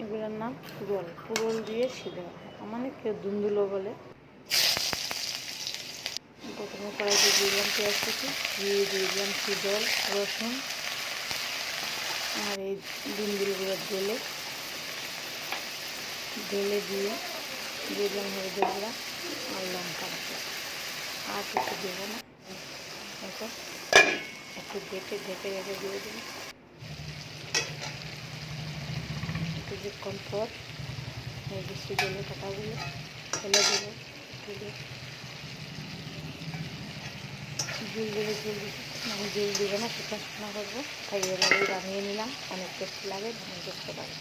এগুলোর নাম পুরল। পুরল দিয়ে সিদ্ধ হয়, মানে কেউ দুন্দুলো বলে। প্রথমে কড়াইতে দিয়ে দিলাম পেঁয়াজ কুচি, দিয়ে দিলাম জল, রসুন আর এই দুন্দুলগুলো ঢেলে দিয়ে দিলাম হলুদের গুঁড়া আর লঙ্কা গুঁড়ো, আর কিছু দেবো না। এখন একটু ঢেকে রেখে দিয়ে দেবো। কিছুক্ষণ পর এই যে সিজলে কাটাগুলো ফেলে দেবো। ঝুল দেবে, আমি ঝুল দেবো না, শুকনো করবো, তাই এভাবেই বানিয়ে নিলাম। অনেক টেস্টি লাগে, বানিয়ে দেখতে পারো।